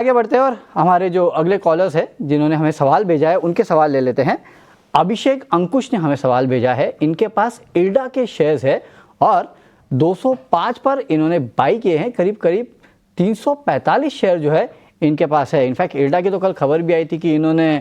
आगे बढ़ते हैं और हमारे जो अगले कॉलर्स हैं जिन्होंने हमें सवाल भेजा है उनके सवाल ले लेते हैं। अभिषेक अंकुश ने हमें सवाल भेजा है। इनके पास इल्डा के शेयर्स है और 205 पर इन्होंने बाई किए हैं। करीब करीब 345 शेयर जो है इनके पास है। इनफैक्ट इल्डा की तो कल खबर भी आई थी कि इन्होंने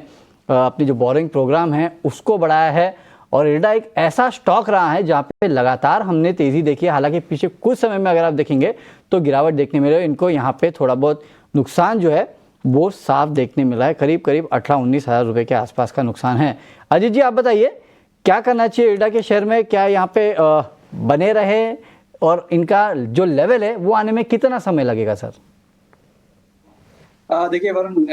अपनी जो बोरिंग प्रोग्राम है उसको बढ़ाया है और इल्डा एक ऐसा स्टॉक रहा है जहाँ पे लगातार हमने तेज़ी देखी है। हालांकि पीछे कुछ समय में अगर आप देखेंगे तो गिरावट देखने मिले। इनको यहाँ पे थोड़ा बहुत नुकसान जो है वो साफ देखने मिला है। करीब करीब 18-19 हज़ार रुपये के आसपास का नुकसान है। अजीत जी, आप बताइए क्या करना चाहिए इल्डा के शेयर में? क्या यहाँ पे बने रहे और इनका जो लेवल है वो आने में कितना समय लगेगा सर? देखिए वरुण,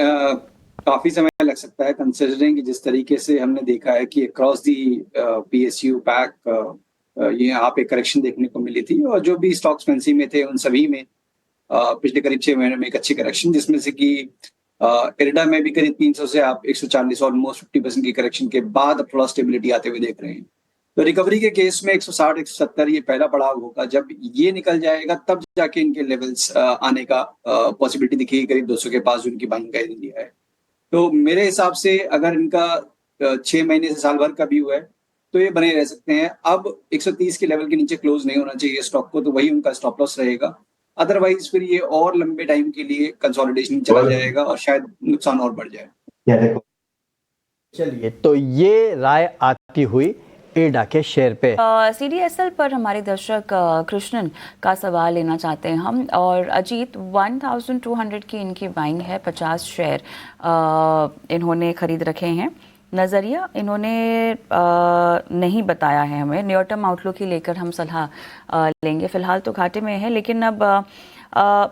काफी समय लग सकता है कंसिडरिंग जिस तरीके से हमने देखा है कि अक्रॉस दी पीएसयू पैक ये यहाँ पे करेक्शन देखने को मिली थी और जो भी स्टॉक्स फैंसी में थे उन सभी में पिछले करीब 6 महीने में एक अच्छी करेक्शन, जिसमें से कि इरडा में भी करीब 300 से आप 140 ऑलमोस्ट 50% की करेक्शन के बाद अब थोड़ा स्टेबिलिटी आते हुए देख रहे हैं। तो रिकवरी के केस में 160 170 ये पहला पड़ाव होगा। जब ये निकल जाएगा तब जाके इनके लेवल्स आने का पॉसिबिलिटी दिखेगी करीब 200 के पास जो इनकी बाइंग का एरिया है। तो मेरे हिसाब से अगर इनका 6 महीने से साल भर का भी हुआ है तो ये बने रह सकते हैं। अब 130 के लेवल के नीचे क्लोज नहीं होना चाहिए स्टॉक को, तो वही उनका स्टॉप लॉस रहेगा। अदरवाइज फिर ये और लंबे टाइम के लिए कंसोलिडेशन चला जाएगा और शायद नुकसान और बढ़ जाए। चलिए, तो ये राय आती हुई इल्डा के शेयर पे। CDSL पर हमारे दर्शक कृष्णन का सवाल लेना चाहते हैं हम। और अजीत, 1200 की इनकी बाइंग है, 50 शेयर इन्होंने खरीद रखे हैं। नज़रिया इन्होंने नहीं बताया है हमें। नियर टर्म आउटलुक ही लेकर हम सलाह लेंगे। फिलहाल तो घाटे में है, लेकिन अब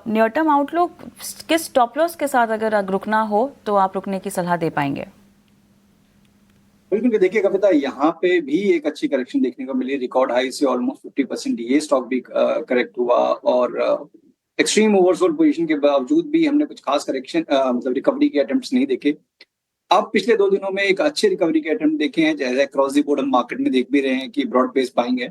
नियर टर्म आउटलुक किस स्टॉप लॉस के साथ अगर रुकना हो तो आप रुकने की सलाह दे पाएंगे? बिल्कुल, देखिए कविता, यहाँ पे भी एक अच्छी करेक्शन देखने को मिली। रिकॉर्ड हाई से ऑलमोस्ट 50% ये स्टॉक भी करेक्ट हुआ और एक्सट्रीम ओवरसोल्ड पोजीशन के बावजूद भी हमने कुछ खास करेक्शन मतलब रिकवरी के अटेम्प्ट्स नहीं देखे। अब पिछले 2 दिनों में एक अच्छे रिकवरी के अटेम्प्ट देखे हैं, जैसे क्रॉस दी बोर्ड हम मार्केट में देख भी रहे हैं कि ब्रॉड बेस बाइंग है।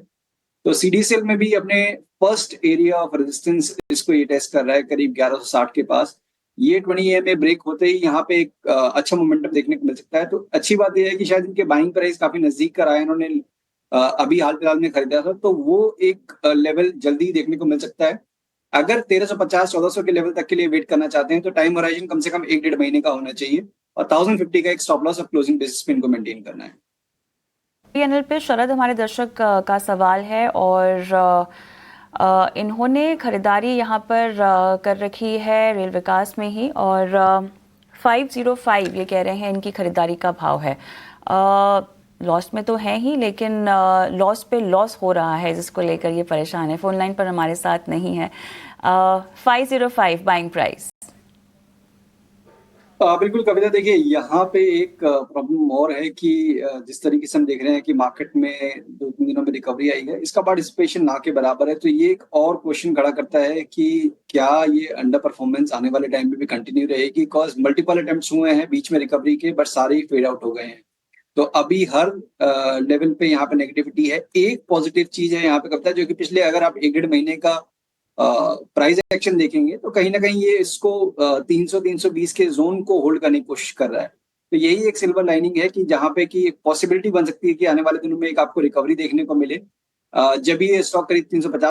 तो सीडीसीएल में भी अपने फर्स्ट एरिया ऑफ रेजिस्टेंस इसको ये टेस्ट कर रहा है करीब 1160 के पास। ये 20 में ब्रेक होते ही यहाँ पे एक अच्छा मोमेंटम देखने को मिल सकता है। तो अच्छी बात यह है कि शायद इनके बाइंग प्राइस काफी नजदीक का रहा है। इन्होंने अभी हाल फिलहाल में खरीदा था, तो वो एक लेवल जल्दी देखने को मिल सकता है। अगर 1350-1400 के लेवल तक के लिए वेट करना चाहते हैं तो टाइम होराइजन कम से कम 1-1.5 महीने का होना चाहिए और 1050 का एक stop loss of closing basis पे इनको मेंटेन करना है। चैनल पे शरद हमारे दर्शक का सवाल है और इन्होंने खरीदारी यहाँ पर कर रखी है रेल विकास में ही और 505 ये कह रहे हैं इनकी खरीदारी का भाव है। लॉस में तो है ही, लेकिन लॉस पे लॉस हो रहा है जिसको लेकर ये परेशान है। फोन लाइन पर हमारे साथ नहीं है। 505 बाइंग प्राइस। बिल्कुल कविता, देखिए यहाँ पे एक प्रॉब्लम और है कि जिस तरीके से हम देख रहे हैं कि मार्केट में 2-3 दिनों में रिकवरी आई है, इसका पार्टिसिपेशन ना के बराबर है। तो ये एक और क्वेश्चन खड़ा करता है कि क्या ये अंडर परफॉर्मेंस आने वाले टाइम में भी कंटिन्यू रहेगी? बिकॉज मल्टीपल अटेम्प्ट्स हुए हैं बीच में रिकवरी के, बट सारे ही फेड आउट हो गए हैं। तो अभी हर लेवल पे यहाँ पे नेगेटिविटी है। एक पॉजिटिव चीज है यहाँ पे कविता, जो कि पिछले अगर आप 1-1.5 महीने का प्राइस एक्शन देखेंगे तो कहीं ना कहीं ये इसको 300-320 के जोन को होल्ड करने की कोशिश कर रहा है। तो यही एक सिल्वर लाइनिंग है कि जहां पे कि एक पॉसिबिलिटी बन सकती है कि आने वाले दिनों में एक आपको रिकवरी देखने को मिले। जब ये स्टॉक करीब 350